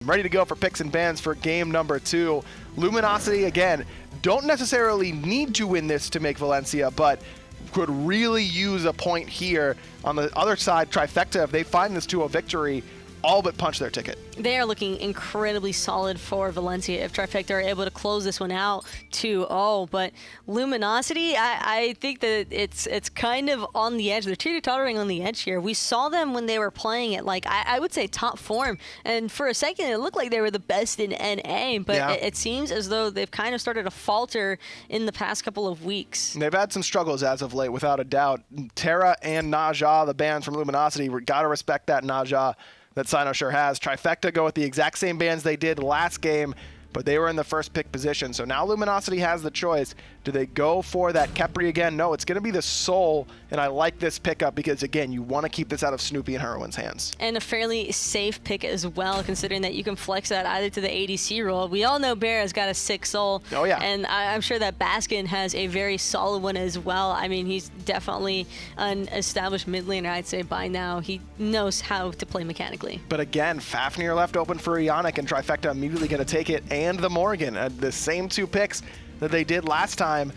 Ready to go for picks and bans for game number 2. Luminosity, again, don't necessarily need to win this to make Valencia, but could really use a point here. On the other side, Trifecta, if they find this to a victory, all but punch their ticket. They are looking incredibly solid for Valencia if Trifecta are able to close this one out 2-0. But Luminosity, I think that it's kind of on the edge. They're teeter-tottering on the edge here. We saw them when they were playing at, like, I would say top form. And for a second, it looked like they were the best in NA. But yeah, it seems as though they've kind of started to falter in the past couple of weeks. They've had some struggles as of late, without a doubt. Terra and Naja, the bans from Luminosity, we got to respect that Naja that Cynosure has. Trifecta go with the exact same bans they did last game, but they were in the first pick position. So now Luminosity has the choice. Do they go for that Khepri again? No, it's going to be the Soul, and I like this pickup because, again, you want to keep this out of Snoopy and Hurriwind's hands. And a fairly safe pick as well, considering that you can flex that either to the ADC role. We all know BaRRa's got a 6 soul. Oh, yeah. And I'm sure that Baskin has a very solid one as well. I mean, he's definitely an established mid laner, I'd say, by now. He knows how to play mechanically. But again, Fafnir left open for Eonic, and Trifecta immediately going to take it, and the Morrigan. The same 2 picks that they did last time.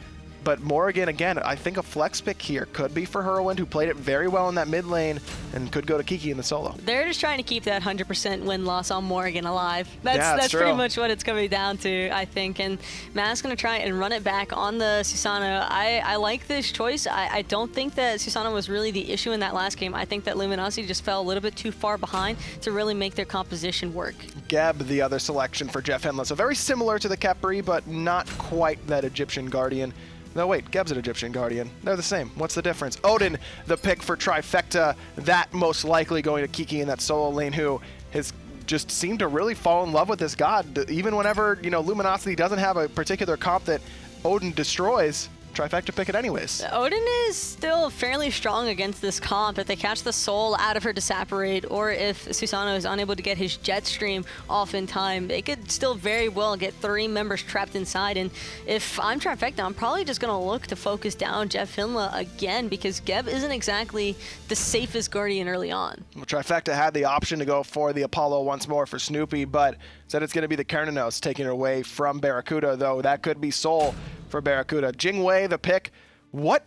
But Morrigan, again, I think a flex pick here could be for Hurriwind, who played it very well in that mid lane and could go to Kiki in the solo. They're just trying to keep that 100% win-loss on Morrigan alive. That's pretty much what it's coming down to, I think. And Matt's going to try and run it back on the Susano. I like this choice. I don't think that Susano was really the issue in that last game. I think that Luminosity just fell a little bit too far behind to really make their composition work. Geb, the other selection for JeffHindla. So very similar to the Khepri, but not quite that Egyptian Guardian. No, wait, Geb's an Egyptian Guardian. They're the same. What's the difference? Odin, the pick for Trifecta. That most likely going to Kiki in that solo lane, who has just seemed to really fall in love with this god. Even whenever, you know, Luminosity doesn't have a particular comp that Odin destroys, Trifecta pick it anyways. Odin is still fairly strong against this comp. If they catch the soul out of her Disapparate, or if Susano is unable to get his jet stream off in time, they could still very well get 3 members trapped inside. And if I'm Trifecta, I'm probably just going to look to focus down JeffHindla again, because Geb isn't exactly the safest Guardian early on. Well, Trifecta had the option to go for the Apollo once more for Snoopy, but said it's going to be the Cernunnos taking it away from BaRRaCCuDDa, though that could be Soul for BaRRaCCuDDa. Jing the pick. What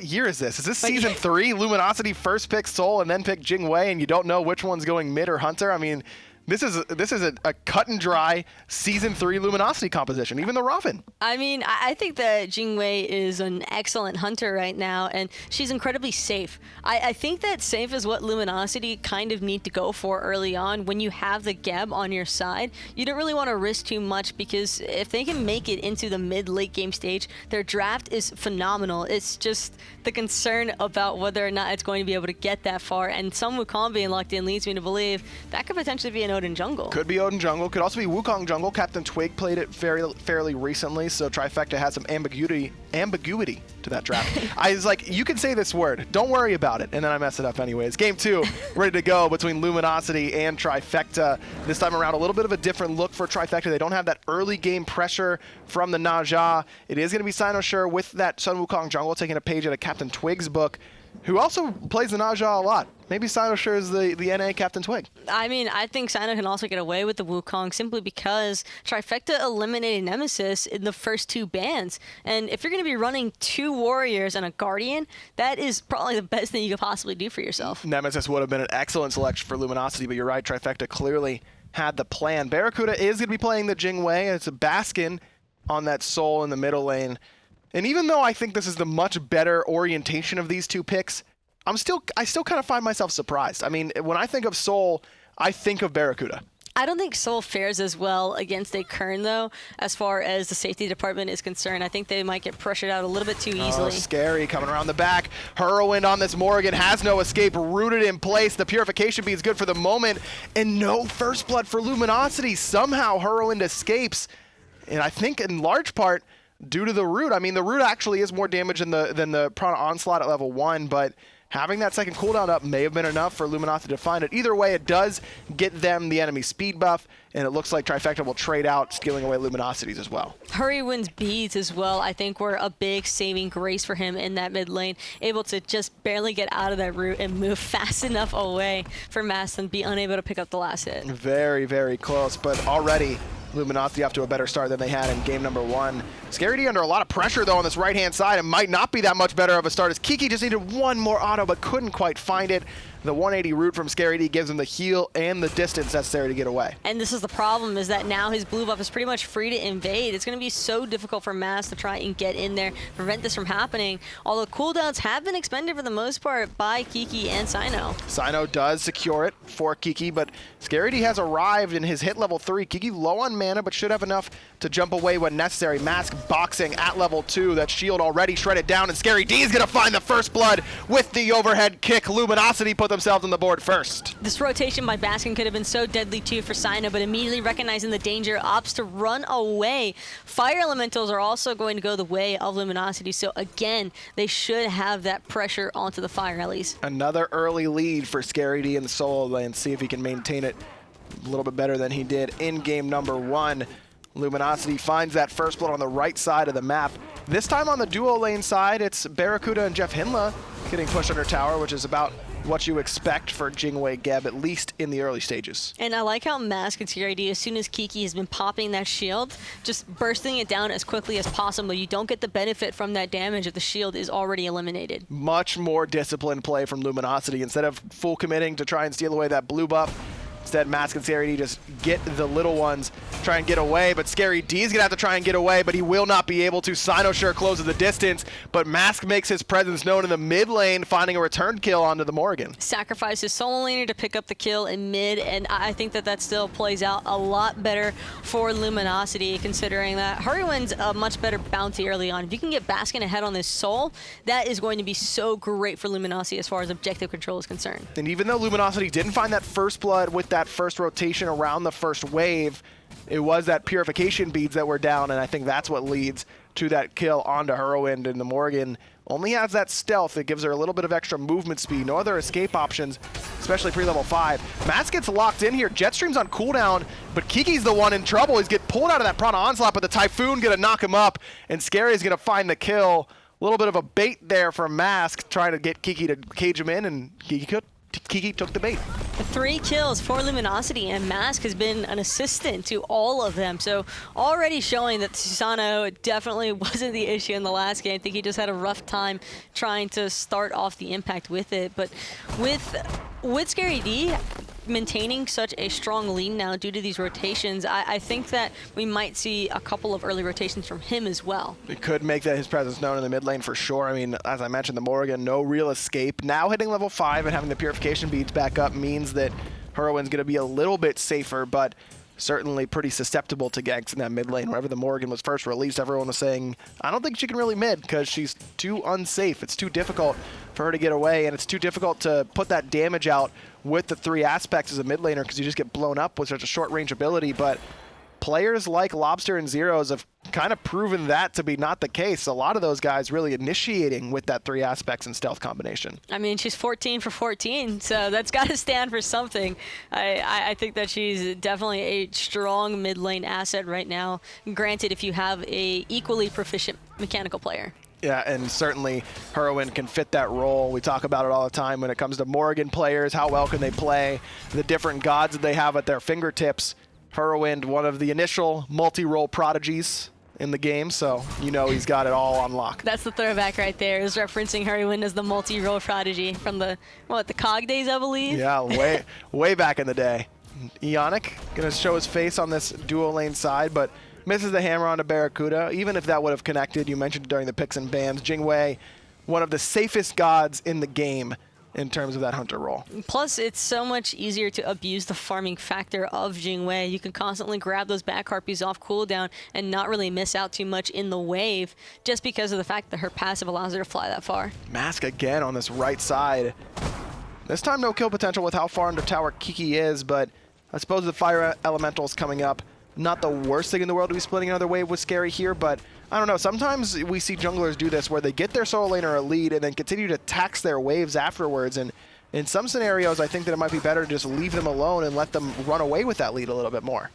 year is this? Is this season 3? Luminosity first pick Soul and then pick Jing and you don't know which one's going mid or Hunter? I mean, this is a cut and dry season 3 Luminosity composition, even the Ravana. I mean, I think that Jing is an excellent hunter right now, and she's incredibly safe. I think that safe is what Luminosity kind of need to go for early on. When you have the Geb on your side, you don't really want to risk too much, because if they can make it into the mid-late game stage, their draft is phenomenal. It's just the concern about whether or not it's going to be able to get that far, and some Wukong being locked in leads me to believe that could potentially be an Odin jungle. Could be Odin jungle. Could also be Wukong jungle. Captain Twig played it fairly recently, so Trifecta has some ambiguity to that draft. I was like, you can say this word. Don't worry about it. And then I mess it up anyways. Game 2, ready to go between Luminosity and Trifecta. This time around, a little bit of a different look for Trifecta. They don't have that early game pressure from the Naja. It is going to be Cynosure with that Sun Wukong jungle, taking a page out of Captain Twig's book, who also plays the Naja a lot. Maybe Cynosure is the NA Captain Twig. I mean, I think Cyno can also get away with the Wukong simply because Trifecta eliminated Nemesis in the first 2 bans. And if you're going to be running 2 warriors and a Guardian, that is probably the best thing you could possibly do for yourself. Nemesis would have been an excellent selection for Luminosity, but you're right, Trifecta clearly had the plan. BaRRaCCuDDa is going to be playing the Jing. It's a Baskin on that Soul in the middle lane. And even though I think this is the much better orientation of these 2 picks, I still kind of find myself surprised. I mean, when I think of Soul, I think of BaRRaCCuDDa. I don't think Soul fares as well against a Kern, though, as far as the safety department is concerned. I think they might get pressured out a little bit too easily. Oh, scary, coming around the back. Hurriwind on this Morrigan has no escape, rooted in place. The Purification Bead is good for the moment, and no first blood for Luminosity. Somehow Hurriwind escapes, and I think in large part due to the root. I mean, the root actually is more damage than the Prana Onslaught at level 1, but Having that second cooldown up may have been enough for Luminosity to find it. Either way, it does get them the enemy speed buff, and it looks like Trifecta will trade out, stealing away Luminosities as well. Hurriwind's beads as well, I think, were a big saving grace for him in that mid lane, able to just barely get out of that route and move fast enough away for Mass and be unable to pick up the last hit. Very, very close, but already Luminosity off to a better start than they had in game number 1. ScaryD under a lot of pressure, though, on this right-hand side. It might not be that much better of a start as Kiki just needed one more auto, but couldn't quite find it. The 180 route from ScaryD gives him the heal and the distance necessary to get away. And this is the problem, is that now his blue buff is pretty much free to invade. It's going to be so difficult for Mass to try and get in there, prevent this from happening. Although cooldowns have been expended for the most part by Kiki and Cyno. Cyno does secure it for Kiki, but ScaryD has arrived in his hit level 3. Kiki low on mana, but should have enough to jump away when necessary. Mask boxing at level 2. That shield already shredded down, and ScaryD is going to find the first blood with the overhead kick. Luminosity put themselves on the board first. This rotation by Baskin could have been so deadly too for Cyno, but immediately recognizing the danger, opts to run away. Fire Elementals are also going to go the way of Luminosity, so again, they should have that pressure onto the Fire Ellies. Another early lead for ScaryD in the solo lane. See if he can maintain it a little bit better than he did in game number 1. Luminosity finds that first blood on the right side of the map. This time on the duo lane side, it's BaRRaCCuDDa and JeffHindla getting pushed under tower, which is about what you expect for Jingwei Geb, at least in the early stages. And I like how Mask and ScaryD, as soon as Kiki has been popping that shield, just bursting it down as quickly as possible. You don't get the benefit from that damage if the shield is already eliminated. Much more disciplined play from Luminosity. Instead of full committing to try and steal away that blue buff, instead, Mask and ScaryD just get the little ones, try and get away, but ScaryD is going to have to try and get away, but he will not be able to. Cynosure closes the distance, but Mask makes his presence known in the mid lane, finding a return kill onto the Morrigan. Sacrifices solo laner to pick up the kill in mid, and I think that that still plays out a lot better for Luminosity, considering that Hurriwind's a much better bounty early on. If you can get Baskin ahead on this soul, that is going to be so great for Luminosity as far as objective control is concerned. And even though Luminosity didn't find that first blood with that first rotation around the first wave, it was that purification beads that were down, and I think that's what leads to that kill onto Hurriwind. And the Morrigan only has that stealth that gives her a little bit of extra movement speed. No other escape options, especially pre-level 5. Mask gets locked in here. Jetstream's on cooldown, but Kiki's the one in trouble. He's get pulled out of that Prana Onslaught, but the Typhoon gonna knock him up, and Scary's gonna find the kill. A little bit of a bait there from Mask, trying to get Kiki to cage him in, and Kiki took the bait. 3 kills for Luminosity, and Mask has been an assistant to all of them. So already showing that Susano definitely wasn't the issue in the last game. I think he just had a rough time trying to start off the impact with it. But with ScaryD maintaining such a strong lead now due to these rotations, I think that we might see a couple of early rotations from him as well. It could make that his presence known in the mid lane for sure. I mean, as I mentioned, the Morrigan, no real escape. Now hitting level 5 and having the purification beads back up means that Hurriwind's going to be a little bit safer, but certainly pretty susceptible to ganks in that mid lane. Wherever the Morrigan was first released, everyone was saying, I don't think she can really mid because she's too unsafe. It's too difficult for her to get away, and it's too difficult to put that damage out with the 3 aspects as a mid laner because you just get blown up with such a short range ability. But players like Lobster and Zeros have kind of proven that to be not the case. A lot of those guys really initiating with that 3 aspects and stealth combination. I mean, she's 14 for 14, so that's got to stand for something. I think that she's definitely a strong mid lane asset right now. Granted, if you have a equally proficient mechanical player. Yeah, and certainly Hurriwind can fit that role. We talk about it all the time when it comes to Morrigan players. How well can they play? The different gods that they have at their fingertips. Hurriwind, one of the initial multi-role prodigies in the game, so you know he's got it all on lock. That's the throwback right there, is referencing Hurriwind as the multi-role prodigy from the, the COG days, I believe? Yeah, way back in the day. Eonic gonna show his face on this duo lane side, but misses the hammer onto BaRRaCCuDDa. Even if that would have connected, you mentioned during the picks and bans, Jingwei, one of the safest gods in the game in terms of that hunter role. Plus, it's so much easier to abuse the farming factor of Jingwei. You can constantly grab those back harpies off cooldown and not really miss out too much in the wave just because of the fact that her passive allows her to fly that far. Mask again on this right side. This time no kill potential with how far under tower Kiki is, but I suppose the fire elemental's coming up. not the worst thing in the world to be splitting another wave with Scary here, but I don't know. Sometimes we see junglers do this where they get their solo laner a lead and then continue to tax their waves afterwards. And in some scenarios, I think that it might be better to just leave them alone and let them run away with that lead a little bit more.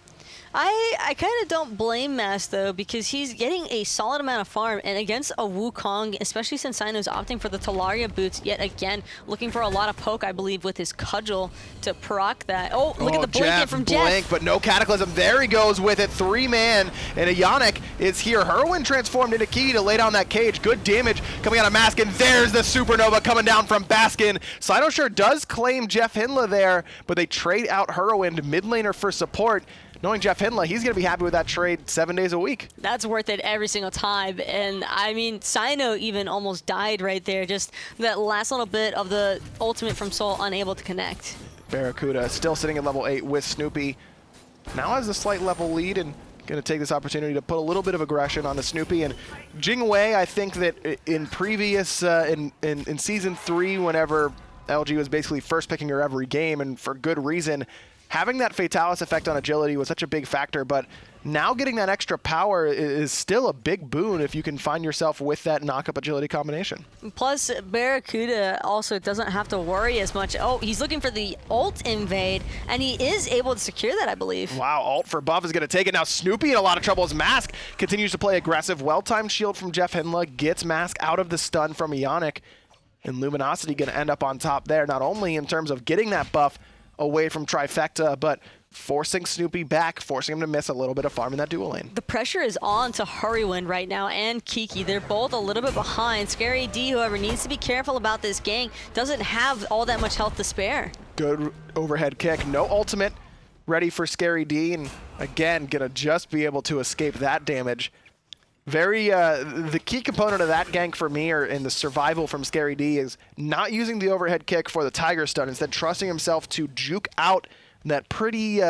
I kind of don't blame Mass, though, because he's getting a solid amount of farm, and against a Wukong, especially since Cyno's opting for the Talaria boots, yet again, looking for a lot of poke, I believe, with his cudgel to proc that. Oh, look at the blink in from Jeff. But no Cataclysm. There he goes with it. 3-man, and Eonic is here. Hurriwind transformed into Kiki to lay down that cage. Good damage coming out of Baskin. There's the Supernova coming down from Baskin. Cynosure does claim JeffHindla there, but they trade out Hurriwind, mid laner for support. Knowing JeffHindla, he's going to be happy with that trade 7 days a week. That's worth it every single time. And I mean, Cyno even almost died right there. Just that last little bit of the ultimate from Soul unable to connect. BaRRaCCuDDa still sitting at level 8 with Snoopy. Now has a slight level lead and going to take this opportunity to put a little bit of aggression on the Snoopy. And Jing, I think that in previous, in Season 3, whenever LG was basically first picking her every game, and for good reason, having that Fatalis effect on agility was such a big factor, but now getting that extra power is still a big boon if you can find yourself with that knock-up agility combination. Plus, BaRRaCCuDDa also doesn't have to worry as much. Oh, he's looking for the ult invade, and he is able to secure that, I believe. Wow, ult for buff is going to take it. Now Snoopy in a lot of trouble as Mask continues to play aggressive. Well-timed shield from JeffHindla gets Mask out of the stun from Eonic, and Luminosity going to end up on top there, not only in terms of getting that buff away from Trifecta, but forcing Snoopy back, forcing him to miss a little bit of farm in that dual lane. The pressure is on to Hurriwind right now and Kiki. They're both a little bit behind. Scary D, however, needs to be careful about this gang. Doesn't have all that much health to spare. Good overhead kick, no ultimate, ready for Scary D, and again, gonna just be able to escape that damage. The key component of that gank for me, or in the survival from Scary D, is not using the overhead kick for the Tiger Stun, instead trusting himself to juke out that pretty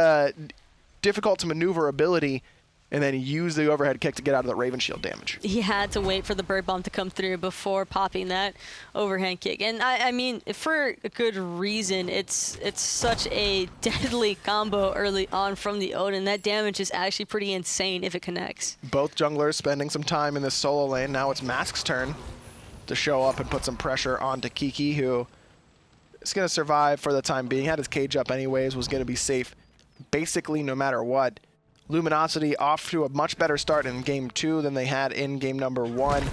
difficult to maneuver ability, and then use the overhead kick to get out of the Raven Shield damage. He had to wait for the Bird Bomb to come through before popping that overhand kick. And I mean, for a good reason, it's such a deadly combo early on from the Odin. That damage is actually pretty insane if it connects. Both junglers spending some time in this solo lane. Now it's Mask's turn to show up and put some pressure onto Kiki, who is going to survive for the time being. Had his cage up anyways, was going to be safe basically no matter what. Luminosity off to a much better start in game 2 than they had in game number 1,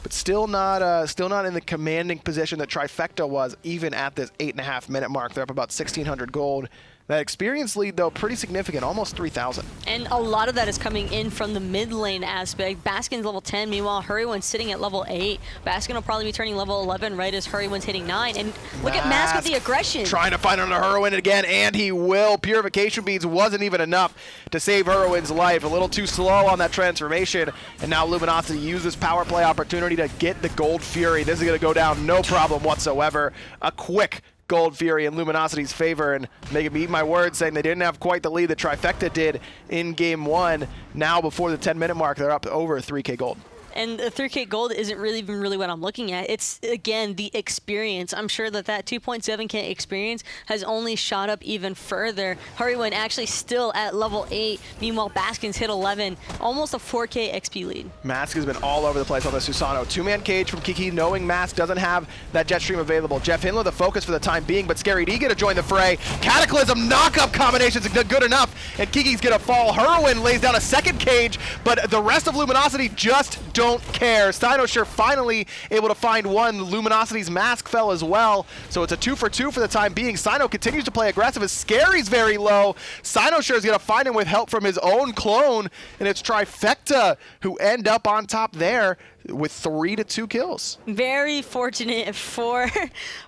but still not in the commanding position that Trifecta was, even at this 8.5 minute mark. They're up about 1,600 gold. That experience lead, though, pretty significant, almost 3,000. And a lot of that is coming in from the mid lane aspect. Baskin's level 10, meanwhile, Hurriwind's sitting at level 8. Baskin will probably be turning level 11 right as Hurriwind's hitting 9. And look at Mask with the aggression. Trying to find another Hurriwind again, and he will. Purification Beads wasn't even enough to save Hurriwind's life. A little too slow on that transformation, and now Luminosity uses power play opportunity to get the Gold Fury. This is going to go down no problem whatsoever. A quick Gold Fury in Luminosity's favor, and they can eat my words saying they didn't have quite the lead that Trifecta did in game 1. Now before the 10-minute mark, they're up over 3K gold. And the 3K gold isn't even really what I'm looking at. It's, again, the experience. I'm sure that 2.7K experience has only shot up even further. Hurriwind actually still at level 8. Meanwhile, Baskin's hit 11. Almost a 4K XP lead. Mask has been all over the place on the Susano. 2-man cage from Kiki, knowing Mask doesn't have that jet stream available. JeffHindla the focus for the time being, but Scary D gonna join the fray. Cataclysm knock-up combinations good enough, and Kiki's gonna fall. Hurriwind lays down a second cage, but the rest of Luminosity just don't care. Cynosure finally able to find one. Luminosity's Mask fell as well, so it's a 2-for-2 for the time being. Cyno continues to play aggressive as Scary's very low. Cynosure is going to find him with help from his own clone, and it's Trifecta who end up on top there with 3-2 kills. Very fortunate for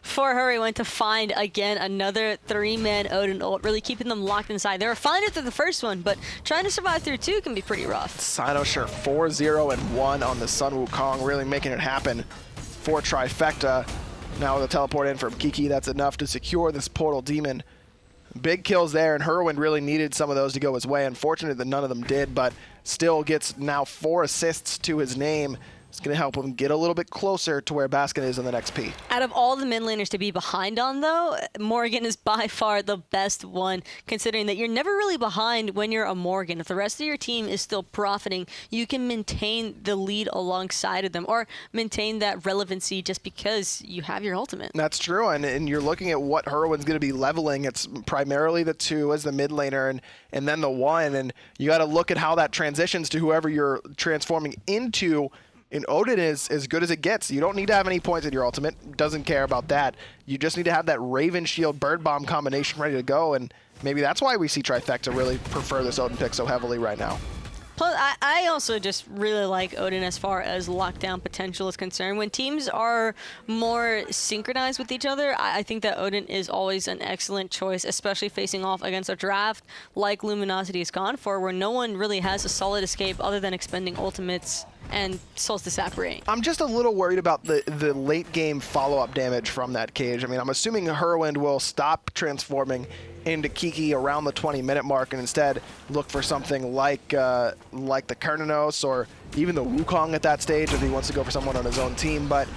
Hurriwind to find, again, another 3-man Odin ult, really keeping them locked inside. They were fine after the first one, but trying to survive through 2 can be pretty rough. Cynosure 4-0-1 on the Sun Wukong, really making it happen for Trifecta. Now with a teleport in from Kiki, that's enough to secure this Portal Demon. Big kills there, and Hurriwind really needed some of those to go his way. Unfortunate that none of them did, but still gets now 4 assists to his name. It's going to help him get a little bit closer to where Baskin is in the next P. Out of all the mid laners to be behind on, though, Morrigan is by far the best one, considering that you're never really behind when you're a Morrigan. If the rest of your team is still profiting, you can maintain the lead alongside of them or maintain that relevancy just because you have your ultimate. That's true, and you're looking at what Hurriwind's going to be leveling. It's primarily the 2 as the mid laner and then the 1, and you got to look at how that transitions to whoever you're transforming into. And Odin is as good as it gets. You don't need to have any points in your ultimate. Doesn't care about that. You just need to have that Raven Shield Bird Bomb combination ready to go, and maybe that's why we see Trifecta really prefer this Odin pick so heavily right now. Plus, I also just really like Odin as far as lockdown potential is concerned. When teams are more synchronized with each other, I think that Odin is always an excellent choice, especially facing off against a draft like Luminosity has gone for, where no one really has a solid escape other than expending ultimates and Souls to Separate. I'm just a little worried about the late game follow-up damage from that cage. I mean, I'm assuming Hurriwind will stop transforming into Kiki around the 20-minute mark and instead look for something like the Cernunnos or even the Wukong at that stage if he wants to go for someone on his own team. But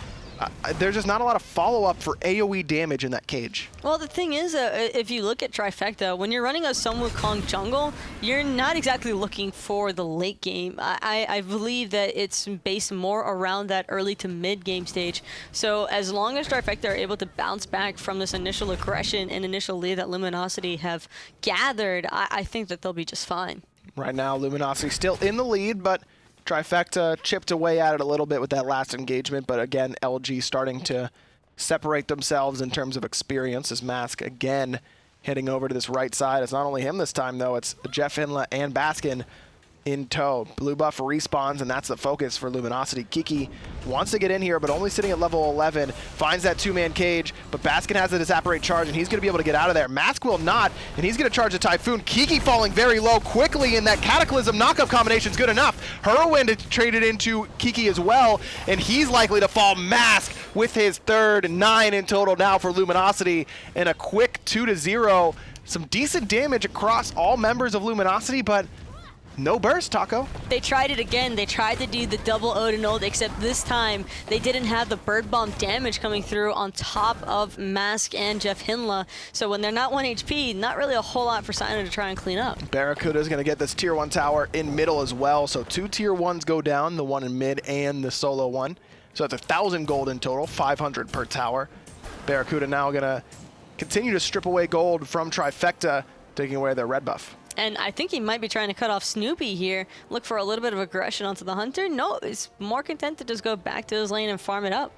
there's just not a lot of follow-up for AoE damage in that cage. Well, the thing is, if you look at Trifecta, when you're running a Sun Wukong jungle, you're not exactly looking for the late game. I believe that it's based more around that early to mid game stage. So as long as Trifecta are able to bounce back from this initial aggression and initial lead that Luminosity have gathered, I think that they'll be just fine. Right now, Luminosity still in the lead, but Trifecta chipped away at it a little bit with that last engagement, but again, LG starting to separate themselves in terms of experience as Mask again heading over to this right side. It's not only him this time, though. It's JeffHindla and Baskin in tow. Blue buff respawns, and that's the focus for Luminosity. Kiki wants to get in here, but only sitting at level 11. Finds that 2-man cage, but Baskin has a Disapparate charge, and he's going to be able to get out of there. Mask will not, and he's going to charge the Typhoon. Kiki falling very low quickly, and that Cataclysm knockup combination is good enough. Hurriwind traded into Kiki as well, and he's likely to fall. Mask with his third, 9 in total now for Luminosity, and a quick 2-0. Some decent damage across all members of Luminosity, but no burst, Taco. They tried it again. They tried to do the double Odin ult, except this time they didn't have the bird bomb damage coming through on top of Mask and JeffHindla. So when they're not 1 HP, not really a whole lot for Cynosure to try and clean up. BaRRaCCuDDa is going to get this tier 1 tower in middle as well. So 2 tier 1s go down, the one in mid and the solo one. So that's 1,000 gold in total, 500 per tower. BaRRaCCuDDa now going to continue to strip away gold from Trifecta, taking away their red buff. And I think he might be trying to cut off Snoopy here, look for a little bit of aggression onto the Hunter. No, he's more content to just go back to his lane and farm it up.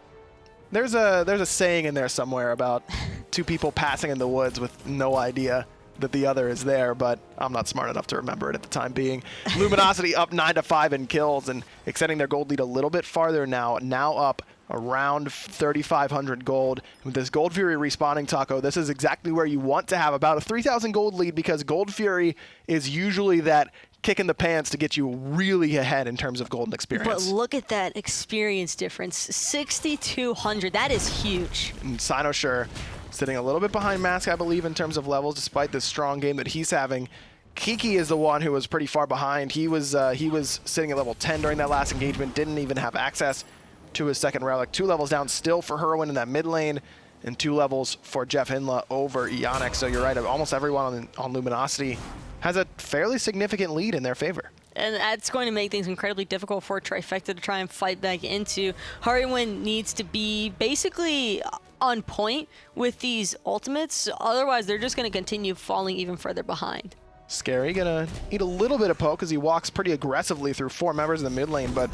There's a saying in there somewhere about 2 people passing in the woods with no idea that the other is there, but I'm not smart enough to remember it at the time being. Luminosity up 9-5 in kills and extending their gold lead a little bit farther now up around 3,500 gold. With this Gold Fury respawning, Taco, this is exactly where you want to have about a 3,000 gold lead, because Gold Fury is usually that kick in the pants to get you really ahead in terms of golden experience. But look at that experience difference, 6,200. That is huge. And Cynosure sitting a little bit behind Mask, I believe, in terms of levels, despite this strong game that he's having. Kiki is the one who was pretty far behind. He was sitting at level 10 during that last engagement, didn't even have access to his second relic. 2 levels down still for Hurriwind in that mid lane, and 2 levels for JeffHindla over Eonic. So you're right, almost everyone on Luminosity has a fairly significant lead in their favor. And that's going to make things incredibly difficult for Trifecta to try and fight back into. Hurriwind needs to be basically on point with these ultimates, otherwise they're just going to continue falling even further behind. Scary gonna eat a little bit of poke as he walks pretty aggressively through 4 members in the mid lane, but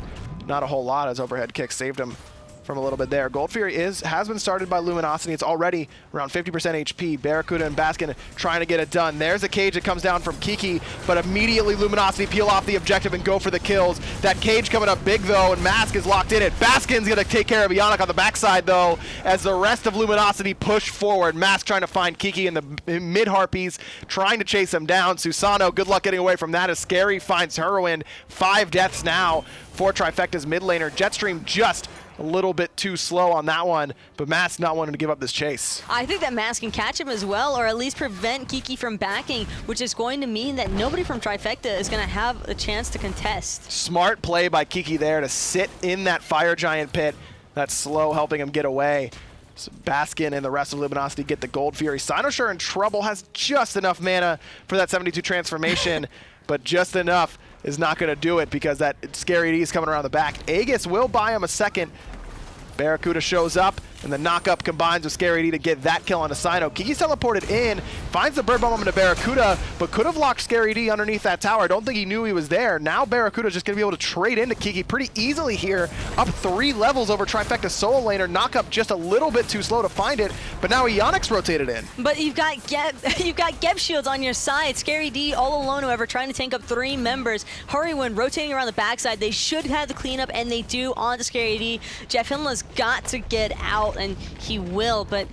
not a whole lot as overhead kick saved him from a little bit there. Gold Fury has been started by Luminosity. It's already around 50% HP. BaRRaCCuDDa and Baskin trying to get it done. There's a cage that comes down from Kiki, but immediately Luminosity peel off the objective and go for the kills. That cage coming up big though, and Mask is locked in it. Baskin's gonna take care of Eonic on the backside though, as the rest of Luminosity push forward. Mask trying to find Kiki in the mid harpies, trying to chase him down. Susano, good luck getting away from that as Scary finds Hurriwind. 5 deaths now for Trifecta's mid laner. Jetstream just a little bit too slow on that one, but Mask not wanting to give up this chase. I think that Mask can catch him as well, or at least prevent Kiki from backing, which is going to mean that nobody from Trifecta is going to have a chance to contest. Smart play by Kiki there to sit in that Fire Giant pit. That's slow, helping him get away. So Baskin and the rest of Luminosity get the Gold Fury. Cynosure in trouble, has just enough mana for that 72 transformation, but just enough is not going to do it because that Scary D is coming around the back. Aegis will buy him a second. BaRRaCCuDDa shows up, and the knock-up combines with Scary D to get that kill on Susano. Kiki's teleported in, finds the Bird Bomb into BaRRaCCuDDa, but could have locked Scary D underneath that tower. I don't think he knew he was there. Now BaRRaCCuDDa is just going to be able to trade into Kiki pretty easily here, up 3 levels over Trifecta solo laner. Knock-up just a little bit too slow to find it, but now Eonic's rotated in. But you've got Geb shields on your side. Scary D all alone, however, trying to tank up 3 members. Hurriwind rotating around the backside. They should have the cleanup, and they do onto Scary D. JeffHindla's got to get out, and he will, but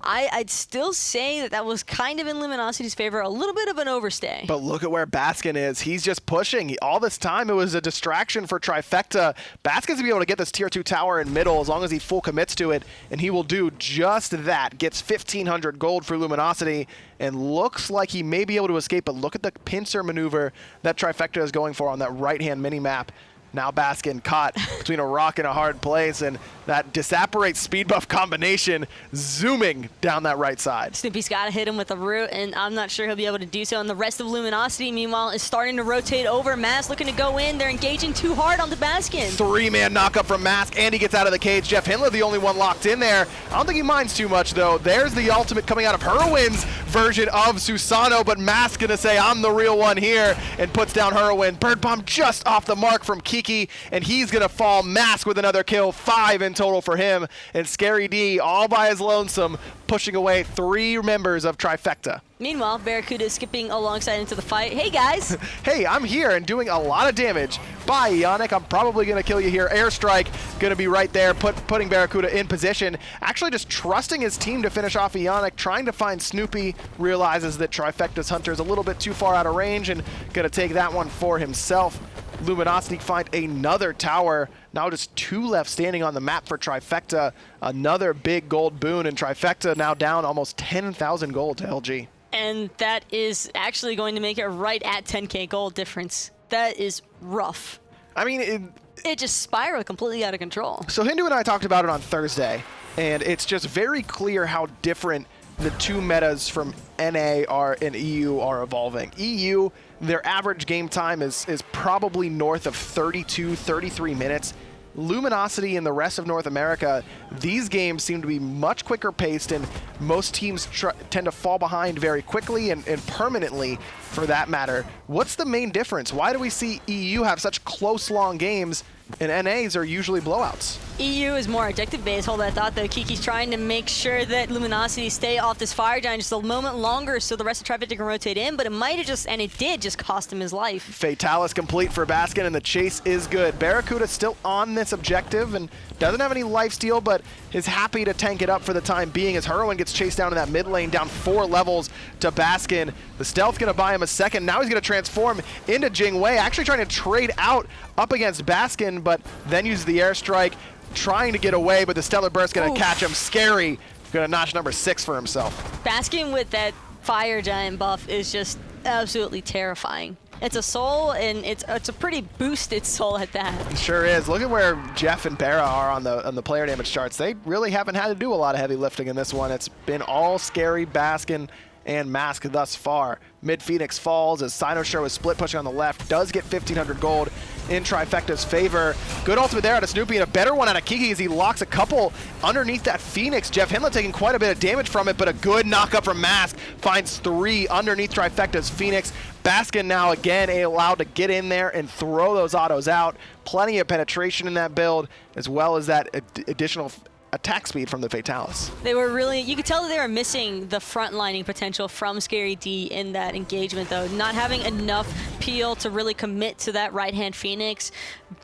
I'd still say that that was kind of in Luminosity's favor, a little bit of an overstay. But look at where Baskin is. He's just pushing. All this time, it was a distraction for Trifecta. Baskin's going to be able to get this tier 2 tower in middle as long as he full commits to it, and he will do just that. Gets 1,500 gold for Luminosity, and looks like he may be able to escape, but look at the pincer maneuver that Trifecta is going for on that right-hand mini-map. Now Baskin caught between a rock and a hard place, and that disapparate speed buff combination zooming down that right side. Snoopy's got to hit him with a root, and I'm not sure he'll be able to do so. And the rest of Luminosity, meanwhile, is starting to rotate over. Mask looking to go in. They're engaging too hard on the Baskin. 3-man knockup from Mask, and he gets out of the cage. JeffHindla, the only one locked in there. I don't think he minds too much, though. There's the ultimate coming out of Hurriwind's version of Susano, but Mask gonna say, I'm the real one here, and puts down Hurriwind. Bird Bomb just off the mark from Kiki, and he's gonna fall. Mask with another kill, 5 in total for him, and Scary D all by his lonesome, pushing away 3 members of Trifecta. Meanwhile, BaRRaCCuDDa is skipping alongside into the fight. Hey guys! Hey, I'm here and doing a lot of damage. Bye, Eonic. I'm probably going to kill you here. Airstrike going to be right there, putting BaRRaCCuDDa in position. Actually just trusting his team to finish off Eonic, trying to find Snoopy, realizes that Trifecta's Hunter is a little bit too far out of range and going to take that one for himself. Luminosity find another tower. Now just 2 left standing on the map for Trifecta. Another big gold boon, and Trifecta now down almost 10,000 gold to LG. And that is actually going to make it right at 10k gold difference. That is rough. I mean, it just spiraled completely out of control. So Hindu and I talked about it on Thursday, and it's just very clear how different the 2 metas from NA and EU are evolving. EU, their average game time is probably north of 32, 33 minutes. Luminosity and the rest of North America, these games seem to be much quicker paced, and most teams tend to fall behind very quickly and permanently for that matter. What's the main difference? Why do we see EU have such close, long games and NAs are usually blowouts? EU is more objective based. Hold that thought though. Kiki's trying to make sure that Luminosity stay off this Fire Giant just a moment longer so the rest of Trifecta can rotate in, but it might have just, and it did just cost him his life. Fatalis complete for Baskin, and the chase is good. BaRRaCCuDDa still on this objective and doesn't have any lifesteal, but is happy to tank it up for the time being as Hurriwind gets chased down in that mid lane, down 4 levels to Baskin. The stealth gonna buy him a second. Now he's gonna transform into Jing, actually trying to trade out up against Baskin, but then uses the airstrike, trying to get away, but the Stellar Burst gonna catch him. Scary, gonna notch number 6 for himself. Baskin with that Fire Giant buff is just absolutely terrifying. It's a soul, and it's a pretty boosted soul at that. It sure is. Look at where Jeff and BaRRa are on the player damage charts. They really haven't had to do a lot of heavy lifting in this one. It's been all Scary, Baskin, and Mask thus far. Mid Phoenix falls as Cynosure was split pushing on the left, does get 1,500 gold in Trifecta's favor. Good ultimate there out of Snoopy, and a better one out of Kiki as he locks a couple underneath that Phoenix. JeffHindla taking quite a bit of damage from it, but a good knockup from Mask. Finds 3 underneath Trifecta's Phoenix. Baskin now again allowed to get in there and throw those autos out. Plenty of penetration in that build, as well as that additional attack speed from the Fatalis. They were really, you could tell that they were missing the frontlining potential from Scary D in that engagement, though. Not having enough peel to really commit to that right-hand Phoenix.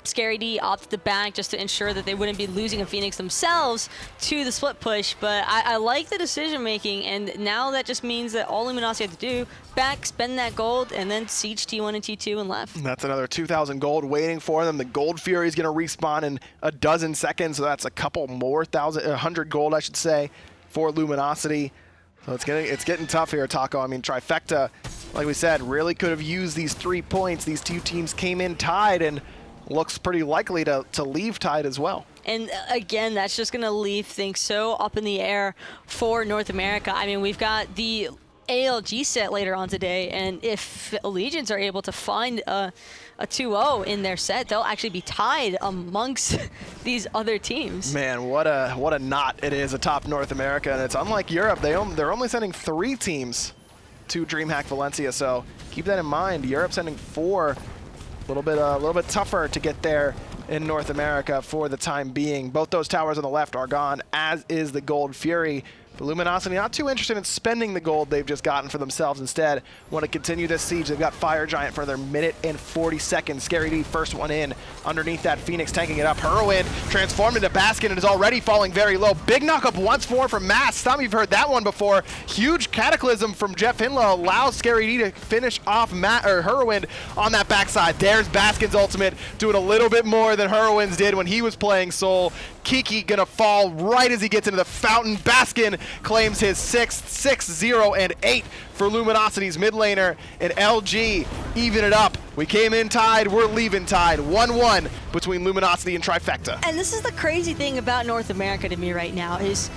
Scary D opted to back just to ensure that they wouldn't be losing a Phoenix themselves to the split push, but I like the decision-making, and now that just means that all Luminosity had to do, back, spend that gold, and then siege T1 and T2 and left. That's another 2,000 gold waiting for them. The Gold Fury is going to respawn in a dozen seconds, so that's a couple more 100 gold, I should say, for Luminosity. So it's getting tough here, Taco. I mean, Trifecta, like we said, really could have used these 3 points. These two teams came in tied and looks pretty likely to leave tied as well. And again, that's just going to leave things so up in the air for North America. I mean, we've got the ALG set later on today, and if Allegiance are able to find a 2-0 in their set, they'll actually be tied amongst these other teams. Man, what a knot it is atop North America, and it's unlike Europe. They're only sending 3 teams to DreamHack Valencia, so keep that in mind. Europe sending 4. A little bit tougher to get there in North America for the time being. Both those towers on the left are gone, as is the Gold Fury. But Luminosity not too interested in spending the gold they've just gotten for themselves. Instead, want to continue this siege. They've got Fire Giant for their minute and 40 seconds. Scary D, first one in underneath that Phoenix, tanking it up. Hurriwind transformed into Baskin and is already falling very low. Big knock-up once more from Mass. Some of you've heard that one before. Huge Cataclysm from JeffHindla allows Scary D to finish off Hurriwind on that backside. There's Baskin's ultimate, doing a little bit more than Hurriwind's did when he was playing Soul. Kiki gonna fall right as he gets into the fountain. Baskin claims his 6th, 6-0 and 8 for Luminosity's mid laner, and LG even it up. We came in tied, we're leaving tied. 1-1 between Luminosity and Trifecta. And this is the crazy thing about North America to me right now is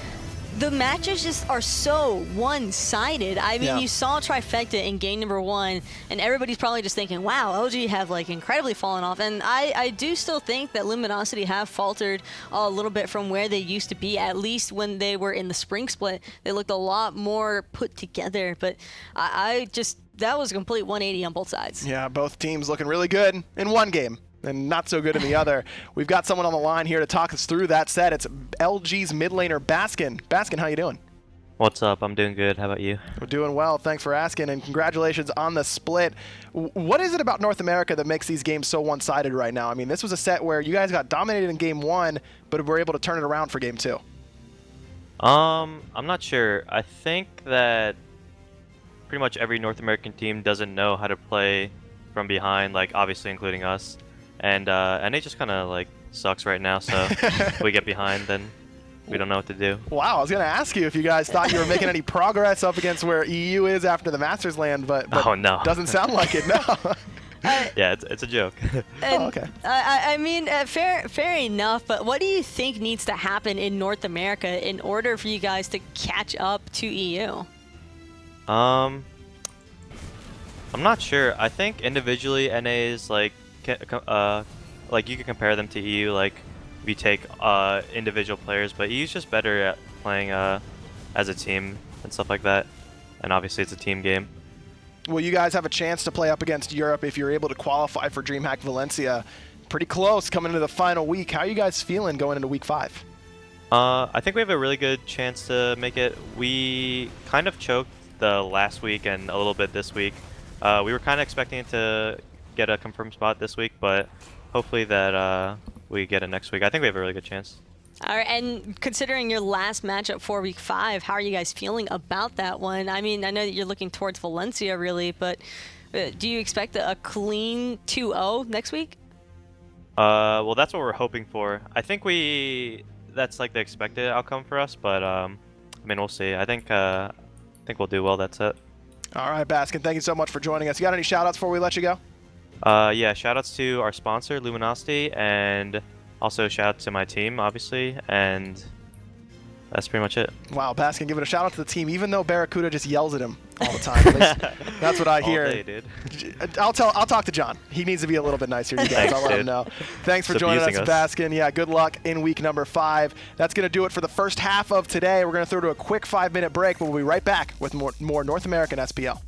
the matches just are so one-sided. I mean, you saw Trifecta in game number 1, and everybody's probably just thinking, wow, LG have like incredibly fallen off. And I do still think that Luminosity have faltered a little bit from where they used to be, at least when they were in the spring split. They looked a lot more put together, but that was a complete 180 on both sides. Yeah, both teams looking really good in one game and not so good in the other. We've got someone on the line here to talk us through that set. It's LG's mid laner, Baskin. Baskin, how you doing? What's up? I'm doing good. How about you? We're doing well. Thanks for asking, and congratulations on the split. What is it about North America that makes these games so one-sided right now? I mean, this was a set where you guys got dominated in game 1, but were able to turn it around for game 2. I'm not sure. I think that pretty much every North American team doesn't know how to play from behind, like obviously including us. And it just kind of like sucks right now, so we get behind, then we don't know what to do. Wow, I was going to ask you if you guys thought you were making any progress up against where EU is after the Masters land, but oh, no. Doesn't sound like it, no. Yeah, it's a joke. Oh, okay. I mean, fair enough, but what do you think needs to happen in North America in order for you guys to catch up to EU? I'm not sure. I think individually NA is like you can compare them to EU, like if you take individual players, but EU's just better at playing as a team and stuff like that, and obviously it's a team game. Well, you guys have a chance to play up against Europe if you're able to qualify for DreamHack Valencia. Pretty close coming into the final week. How are you guys feeling going into week 5? I think we have a really good chance to make it. We kind of choked the last week and a little bit this week. We were kind of expecting to get a confirmed spot this week, but hopefully that we get it next week. I think we have a really good chance. All right, and considering your last matchup for week 5, how are you guys feeling about that one? I mean, I know that you're looking towards Valencia really, but do you expect a clean 2-0 next week? Well, that's what we're hoping for. I think that's like the expected outcome for us, but I mean, we'll see. I think we'll do well. That's it. All right, Baskin, thank you so much for joining us. You got any shout-outs before we let you go? Yeah, shout-outs to our sponsor, Luminosity, and also shout-out to my team, obviously, and that's pretty much it. Wow, Baskin giving a shout-out to the team, even though BaRRaCCuDDa just yells at him all the time. At least that's what I hear. All day, dude. I'll talk to John. He needs to be a little bit nicer to you guys. Thanks, I'll let him know. Thanks for joining us, Baskin. Yeah, good luck in week number 5. That's going to do it for the first half of today. We're going to throw to a quick 5-minute break, but we'll be right back with more North American SPL.